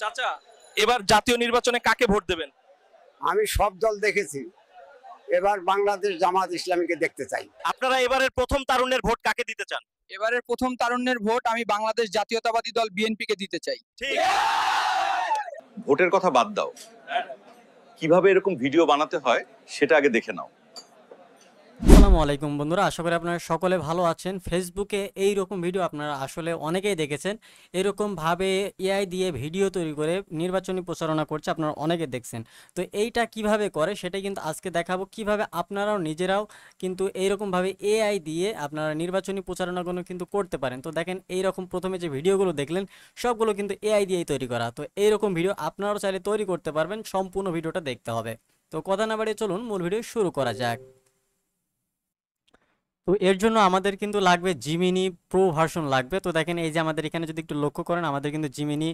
চাচা, এবার জাতীয় নির্বাচনে কাকে ভোট দেবেন? আমি সব দল দেখেছি, এবার বাংলাদেশ জামাত ইসলামীকে দেখতে চাই। আপনারা এবারের প্রথম তারুণ্যের ভোট কাকে দিতে চান? এবারের প্রথম তারুণ্যের ভোট আমি বাংলাদেশ জাতীয়তাবাদী দল বিএনপিকে দিতে চাই। ঠিক। ভোটের কথা বাদ দাও, কিভাবে এরকম ভিডিও বানাতে হয় সেটা আগে দেখে নাও। আসসালামু আলাইকুম বন্ধুরা, আশা করি আপনারা সকলে ভালো আছেন। ফেসবুকে এই রকম ভিডিও আপনারা আসলে অনেকেই দেখেছেন। এরকম ভাবে এআই দিয়ে ভিডিও তৈরি করে নির্বাচনী প্রচারণা করছে, আপনারা অনেকে দেখছেন। তো এইটা কিভাবে করে সেটা কিন্তু আজকে দেখাবো, কিভাবে আপনারাও নিজেরাও কিন্তু এইরকম ভাবে এআই দিয়ে আপনারা নির্বাচনী প্রচারণাগুলো কিন্তু করতে পারেন। তো দেখেন, এইরকম প্রথমে যে ভিডিওগুলো দেখলেন সবগুলো কিন্তু এআই দিয়েই তৈরি করা। তো এইরকম ভিডিও আপনারাও চাইলে তৈরি করতে পারবেন, সম্পূর্ণ ভিডিওটা দেখতে হবে। তো কথা না বাড়িয়ে চলুন মূল ভিডিও শুরু করা যাক। তো এর জন্য আমাদের কিন্তু লাগবে জিমিনি প্রো ভার্সন লাগবে। তো দেখেন, এই যে আমাদের এখানে যদি একটু লক্ষ্য করেন, আমাদের কিন্তু জিমিনি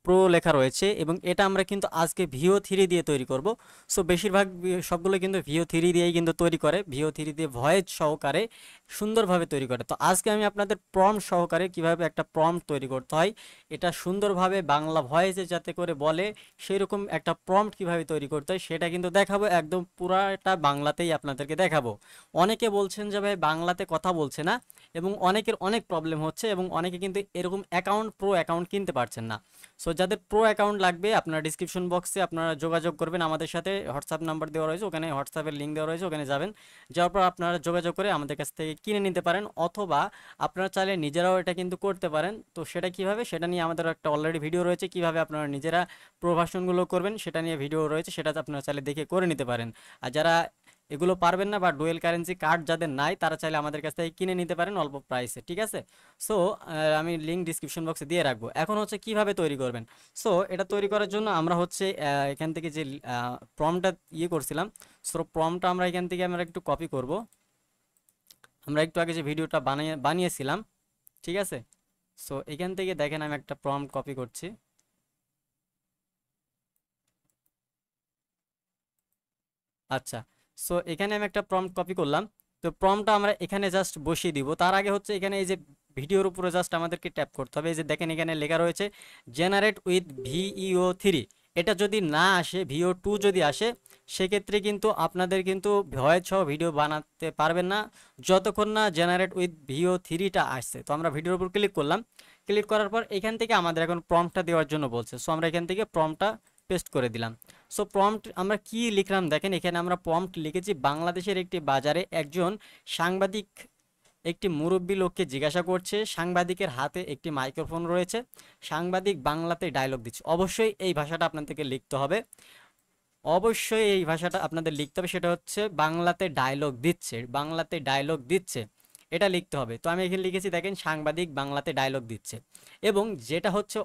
প্রো লেখা রয়েছে এবং এটা আমরা কিন্তু আজকে ভিও 3 দিয়ে তৈরি করব। সো বেশিরভাগ সবগুলো কিন্তু ভিও 3 দিয়েই কিন্তু তৈরি করে, ভিও 3 দিয়ে ভয়েস সহকারে সুন্দরভাবে তৈরি করে। তো আজকে আমি আপনাদের প্রম্পট সহকারে কিভাবে একটা প্রম্পট তৈরি করতে হয়, এটা সুন্দরভাবে বাংলা ভয়েসে যাতে করে বলে সেই রকম একটা প্রম্পট কিভাবে তৈরি করতে হয় সেটা কিন্তু দেখাবো, একদম পুরাটা বাংলাতেই আপনাদেরকে দেখাবো। অনেকে বলছেন যে ভাই বাংলাতে কথা বলছে না, এবং অনেকের অনেক প্রবলেম হচ্ছে, এবং অনেকে কিন্তু এরকম প্রো অ্যাকাউন্ট কিনতে পারছেন না। সো যাদের প্রো অ্যাকাউন্ট লাগবে, আপনারা ডিসক্রিপশন বক্সে আপনারা যোগাযোগ করবেন আমাদের সাথে, হোয়াটসঅ্যাপ নাম্বার দেওয়া রয়েছে, ওখানে হোয়াটসঅ্যাপের লিঙ্ক দেওয়া রয়েছে, ওখানে যাবেন। যাওয়ার পর আপনারা যোগাযোগ করে আমাদের কাছ থেকে কিনে নিতে পারেন, অথবা আপনারা চাইলে নিজেরাও এটা কিন্তু করতে পারেন। তো সেটা কিভাবে, সেটা নিয়ে আমাদের একটা অলরেডি ভিডিও রয়েছে, কিভাবে আপনারা নিজেরা প্রভাষণগুলো করবেন সেটা নিয়ে ভিডিও রয়েছে, সেটা আপনারা চাইলে দেখে করে নিতে পারেন। আর যারা এগুলো পারবেন না বা ডুয়েল কারেন্সি কার্ড যাদের নাই, তারা চাইলে আমাদের কাছ থেকে কিনে নিতে পারেন অল্প প্রাইসে, ঠিক আছে? সো আমি লিঙ্ক ডিসক্রিপশন বক্সে দিয়ে রাখবো। এখন হচ্ছে কিভাবে তৈরি করবেন। সো এটা তৈরি করার জন্য আমরা হচ্ছে এখান থেকে যে প্রম্পটটা করছিলাম, সো প্রম্পটটা আমরা এখান থেকে আমরা একটু কপি করব। আমরা একটু আগে যে ভিডিওটা বানিয়েছিলাম, ঠিক আছে? সো এখান থেকে দেখেন, আমি একটা প্রম্পট কপি করছি। আচ্ছা, সো এখানে আমি একটা প্রম্পট কপি করলাম। তো প্রম্পটটা আমরা এখানে জাস্ট বসিয়ে দিব। তার আগে হচ্ছে এখানে এই যে ভিডিওর উপরে জাস্ট আমাদেরকে ট্যাপ করতে হবে। এই যে দেখেন, এখানে লেখা রয়েছে জেনারেট উইথ ভিও 3। এটা যদি না আসে, ভিও 2 যদি আসে, সেক্ষেত্রে কিন্তু আপনাদের কিন্তু ভয়েস সহ ভিডিও বানাতে পারবেন না যতক্ষণ না জেনারেট উইথ ভিও 3টা আসছে। তো আমরা ভিডিওর উপর ক্লিক করলাম। ক্লিক করার পর এখান থেকে আমাদের এখন প্রম্পটটা দেওয়ার জন্য বলছে। সো আমরা এখান থেকে প্রম্পটটা পেস্ট করে দিলাম। সো প্রম্পট আমরা কি লিখলাম দেখেন, এখানে আমরা প্রম্পট লিখেছি বাংলাদেশের একটি বাজারে একজন সাংবাদিক একটি মুরব্বী লোককে জিজ্ঞাসা করছে, সাংবাদিকের হাতে একটি মাইক্রোফোন রয়েছে, সাংবাদিক বাংলাতে ডায়লগ দিচ্ছে। অবশ্যই এই ভাষাটা আপনাদেরকে লিখতে হবে, অবশ্যই এই ভাষাটা আপনাদের লিখতে হবে, সেটা হচ্ছে বাংলাতে ডায়লগ দিচ্ছে, বাংলাতে ডায়লগ দিচ্ছে, এটা লিখতে হবে। তো আমি এখানে লিখেছি দেখেন, সাংবাদিক বাংলাতে ডায়লগ দিচ্ছে। এবং যেটা হচ্ছে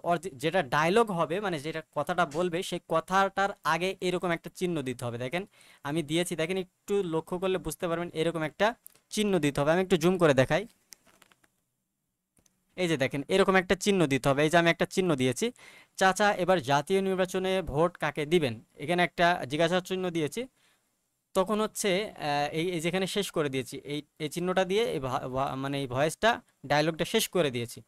যেটা ডায়লগ হবে, মানে যেটা কথাটা বলবে, সেই কথাটার আগে এরকম একটা চিহ্ন দিতে হবে। দেখেন আমি দিয়েছি, দেখেন একটু লক্ষ্য করলে বুঝতে পারবেন, এরকম একটা চিহ্ন দিতে হবে। আমি একটু জুম করে দেখাই। এই যে দেখেন, এরকম একটা চিহ্ন দিতে হবে। এই যে আমি একটা চিহ্ন দিয়েছি। চাচা, এবার জাতীয় নির্বাচনে ভোট কাকে দিবেন, এখানে একটা জিজ্ঞাসা চিহ্ন দিয়েছি। তখন হচ্ছে এই এই যেখানে শেষ করে দিয়েছি, এই এই চিহ্নটা দিয়ে এই মানে এই ভয়েসটা ডায়লগটা শেষ করে দিয়েছি।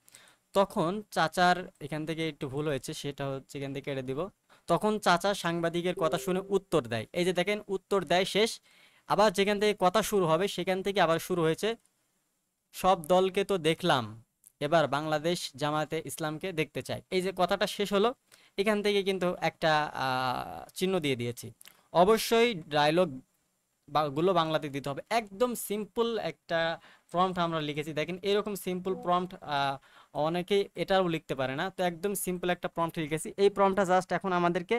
তখন চাচার এখান থেকে একটু ভুল হয়েছে, সেটা হচ্ছে এখান থেকে কেটে দিব। তখন চাচা সাংবাদিকের কথা শুনে উত্তর দেয়। এই যে দেখেন, উত্তর দেয় শেষ। আবার যেখান থেকে কথা শুরু হবে সেখান থেকে আবার শুরু হয়েছে, সব দলকে তো দেখলাম, এবার বাংলাদেশ জামাতে ইসলামকে দেখতে চাই। এই যে কথাটা শেষ হলো, এখান থেকে কিন্তু একটা চিহ্ন দিয়ে দিয়েছি। অবশ্যই ডায়লগ গুলো বাংলাতে দিতে হবে। একদম সিম্পল একটা প্রম্পট আমরা লিখেছি। দেখেন এরকম সিম্পল প্রম্পট অনেকেই এটাও লিখতে পারে না। তো একদম সিম্পল একটা প্রম্পট লিখেছি। এই প্রম্পটটা জাস্ট এখন আমাদেরকে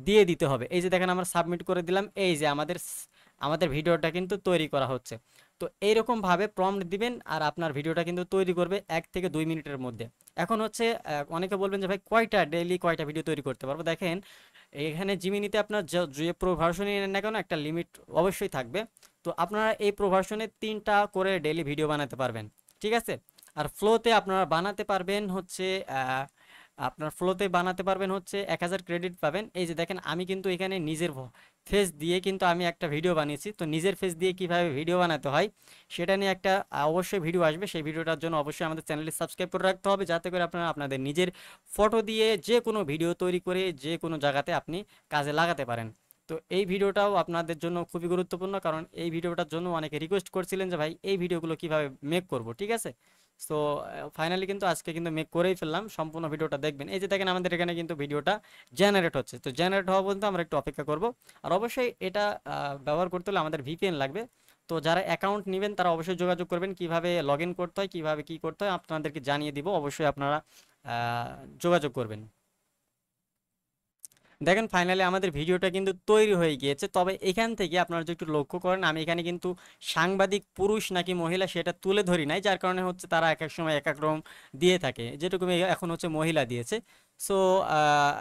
দিয়ে দিতে হবে। এই যে দেখেন, আমরা সাবমিট করে দিলাম। এই যে আমাদের আমাদের ভিডিওটা কিন্তু তৈরি করা হচ্ছে। তো এইরকম ভাবে প্রম্পট দিবেন, আর আপনার ভিডিওটা কিন্তু তৈরি করবে 1 থেকে 2 মিনিটের মধ্যে। এখন হচ্ছে অনেকে বলবেন যে ভাই ডেইলি কয়টা ভিডিও তৈরি করতে পারবো। দেখেন এখানে জিমিনিতে আপনার যে প্রো ভার্সনই নেন না কেন, একটা লিমিট অবশ্যই থাকবে। তো আপনারা এই প্রো ভার্সনে 3টা করে ডেইলি ভিডিও বানাতে পারবেন, ঠিক আছে? আর ফ্লোতে আপনারা বানাতে পারবেন হচ্ছে আপনার ফ্লোতে বানাতে পারবেন হচ্ছে 1000 ক্রেডিট পাবেন। এই যে দেখেন আমি কিন্তু এখানে নিজের ফেস দিয়ে কিন্তু আমি একটা ভিডিও বানিয়েছি। তো নিজের ফেস দিয়ে কিভাবে ভিডিও বানাতে হয় সেটা নিয়ে একটা অবশ্যই ভিডিও আসবে। সেই ভিডিওটার জন্য অবশ্যই আমাদের চ্যানেলটি সাবস্ক্রাইব করে রাখতে হবে, যাতে করে আপনারা আপনাদের নিজের ফটো দিয়ে যে কোনো ভিডিও তৈরি করে যে কোনো জায়গাতে আপনি কাজে লাগাতে পারেন। তো এই ভিডিওটাও আপনাদের জন্য খুবই গুরুত্বপূর্ণ, কারণ এই ভিডিওটার জন্য অনেকে রিকোয়েস্ট করছিলেন যে ভাই এই ভিডিওগুলো কিভাবে মেক করব, ঠিক আছে। সো ফাইনালি কিন্তু আজকে কিন্তু মেক করেই ফেললাম, সম্পূর্ণ ভিডিওটা দেখবেন। এই যে দেখেন আমাদের এখানে কিন্তু ভিডিওটা জেনারেট হচ্ছে। তো জেনারেট হওয়া পর্যন্ত আমরা একটু অপেক্ষা করব। আর অবশ্যই এটা ব্যবহার করতে হলে আমাদের ভিপিএন লাগবে। তো যারা অ্যাকাউন্ট নেবেন তারা অবশ্যই যোগাযোগ করবেন, কিভাবে লগ ইন করতে হয়, কিভাবে কি করতে হয় আপনাদেরকে জানিয়ে দিব, অবশ্যই আপনারা যোগাযোগ করবেন। দেখেন ফাইনালি আমাদের ভিডিওটা কিন্তু তৈরি হয়ে গিয়েছে। তবে এখান থেকে আপনারা যদি একটু লক্ষ্য করেন, আমি এখানে কিন্তু সাংবাদিক পুরুষ নাকি মহিলা সেটা তুলে ধরি নাই, যার কারণে হচ্ছে তারা এক এক সময় এক এক রকম দিয়ে থাকে। যেটুকু এখন হচ্ছে মহিলা দিয়েছে। সো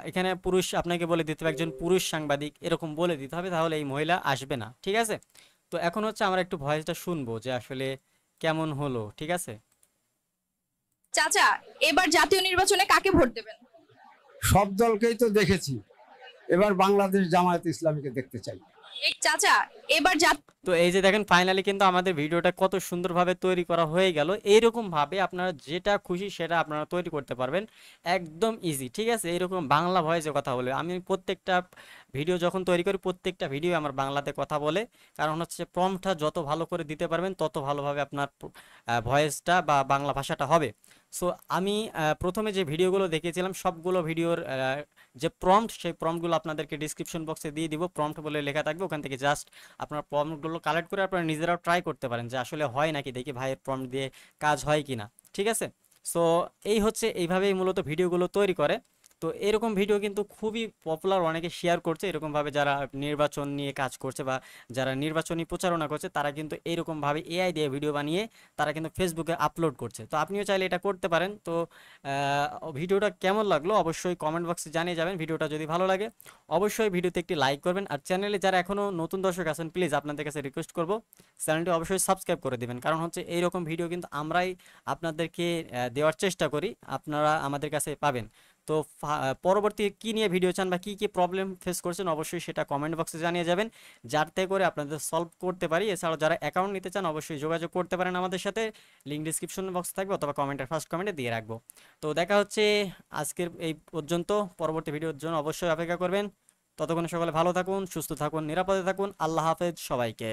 এখানে পুরুষ আপনাকে বলে দিতে হবে একজন পুরুষ সাংবাদিক, এরকম বলে দিতে হবে, তাহলে এই মহিলা আসবে না, ঠিক আছে। তো এখন হচ্ছে আমরা একটু ভয়েসটা শুনবো যে আসলে কেমন হলো, ঠিক আছে। চাচা, এবার জাতীয় নির্বাচনে কাকে ভোট দেবেন? সব দলকেই তো দেখেছি, এবার বাংলাদেশ জামায়াত ইসলামীকে দেখতে চাই। চাচা, এবার তো এই যে দেখেন ফাইনালি কিন্তু আমাদের ভিডিওটা কত সুন্দরভাবে তৈরি করা হয়ে গেল। এইরকম ভাবে আপনারা যেটা খুশি সেটা আপনারা তৈরি করতে পারবেন, একদম ইজি, ঠিক আছে। এইরকম বাংলা ভয়েসে কথা বলে আমি প্রত্যেকটা ভিডিও যখন তৈরি করি, প্রত্যেকটা ভিডিও আমার বাংলাতে কথা বলে, কারণ হচ্ছে প্রম্পটটা যত ভালো করে দিতে পারবেন তত ভালোভাবে আপনার ভয়েসটা বা বাংলা ভাষাটা হবে। সো আমি প্রথমে যে ভিডিওগুলো দেখিয়েছিলাম সবগুলো ভিডিওর যে প্রম্পট, সেই প্রম্পটগুলো আপনাদেরকে ডিসক্রিপশন বক্সে দিয়ে দিব। প্রম্পট বলে লেখা থাকবে, ওখান থেকে জাস্ট আপনার প্রম্পটগুলো কালেক্ট করে আপনারা নিজেরাও ট্রাই করতে পারেন যে আসলে হয় নাকি, দেখি ভাইয়ের প্রম্পট দিয়ে কাজ হয় কিনা, ঠিক আছে। সো এই হচ্ছে এইভাবেই মূলত ভিডিওগুলো তৈরি করে। তো এরকম ভিডিও কিন্তু খুবই পপুলার, অনেকে শেয়ার করছে এরকমভাবে, যারা নির্বাচন নিয়ে কাজ করছে বা যারা নির্বাচনী প্রচারণা করছে তারা কিন্তু এরকমভাবে এআই দিয়ে ভিডিও বানিয়ে তারা কিন্তু ফেসবুকে আপলোড করছে। তো আপনিও চাইলে এটা করতে পারেন। তো ভিডিওটা কেমন লাগলো অবশ্যই কমেন্ট বক্সে জানিয়ে যাবেন। ভিডিওটা যদি ভালো লাগে অবশ্যই ভিডিওতে একটি লাইক করবেন। আর চ্যানেলে যারা এখনও নতুন দর্শক আছেন প্লিজ আপনাদের কাছে রিকোয়েস্ট করব চ্যানেলটি অবশ্যই সাবস্ক্রাইব করে দিবেন, কারণ হচ্ছে এইরকম ভিডিও কিন্তু আমরাই আপনাদেরকে দেওয়ার চেষ্টা করি, আপনারা আমাদের কাছে পাবেন। তো পরবর্তী কি নিয়ে ভিডিও চান বা কি কি প্রবলেম ফেস করছেন অবশ্যই সেটা কমেন্ট বক্সে জানিয়ে যাবেন, যাতে করে আপনাদের সলভ করতে পারি। এছাড়াও যারা অ্যাকাউন্ট নিতে চান অবশ্যই যোগাযোগ করতে পারেন আমাদের সাথে, লিঙ্ক ডিসক্রিপশন বক্স থাকবে অথবা কমেন্টের ফার্স্ট কমেন্টে দিয়ে রাখবো। তো দেখা হচ্ছে আজকের এই পর্যন্ত, পরবর্তী ভিডিওর জন্য অবশ্যই অপেক্ষা করবেন। ততক্ষণে সকলে ভালো থাকুন, সুস্থ থাকুন, নিরাপদে থাকুন। আল্লাহ হাফেজ সবাইকে।